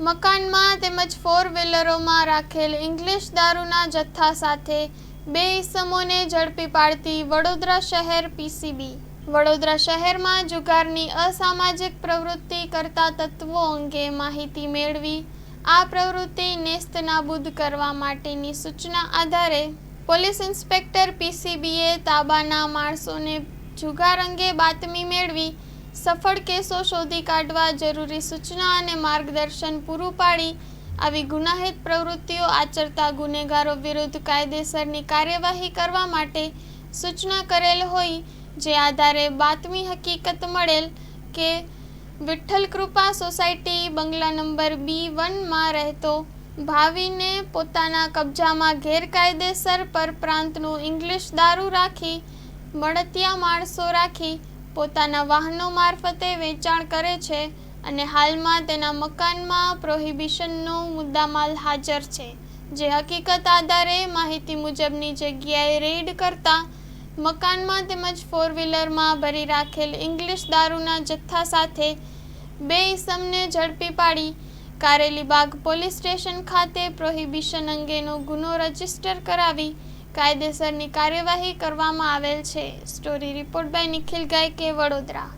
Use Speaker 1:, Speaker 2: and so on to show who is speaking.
Speaker 1: મકાનમાં તેમજ ફોર વ્હીલરોમાં રાખેલ ઇંગ્લિશ દારૂના જથ્થા સાથે 2 ઇસમોને ઝડપી પાડતી વડોદરા શહેર પીસીબી. વડોદરા શહેરમાં જુગારની અસામાજિક પ્રવૃત્તિ કરતા તત્વો અંગે માહિતી મેળવી આ પ્રવૃત્તિ નેસ્તનાબૂદ કરવા માટેની સૂચના આધારે પોલીસ ઇન્સ્પેક્ટર પીસીબીએ તાબાના માણસોને જુગાર અંગે બાતમી મેળવી સફળ કેસો શોધી કાઢવા જરૂરી સૂચના અને માર્ગદર્શન પૂરું પાડી આવી ગુનાહિત પ્રવૃત્તિઓ આચરતા ગુનેગારો વિરુદ્ધ કાયદેસરની કાર્યવાહી કરવા માટે સૂચના કરેલ હોય, જે આધારે બાતમી હકીકત મળેલ કે વિઠ્ઠલ કૃપા સોસાયટી બંગલા નંબર B1માં રહેતો ભાવિને પોતાના કબજામાં ગેરકાયદેસર પરપ્રાંતનું ઇંગ્લિશ દારૂ રાખી મળતિયા માણસો રાખી પોતાના વાહનો મારફતે વેચાણ કરે છે અને હાલમાં તેના મકાનમાં પ્રોહિબિશનનો મુદ્દામાલ હાજર છે, જે હકીકત આધારે માહિતી મુજબની જગ્યાએ રેડ કરતા મકાનમાં તેમજ ફોર વ્હીલરમાં ભરી રાખેલ ઇંગ્લિશ દારૂના જથ્થા સાથે 2 ઇસમને ઝડપી પાડી કારેલીબાગ પોલીસ સ્ટેશન ખાતે પ્રોહિબિશન અંગેનો ગુનો રજીસ્ટર કરાવી કાયદેસરની કાર્યવાહી કરવામાં આવેલ છે. Story report by Nikhil Gayke, Vadodara.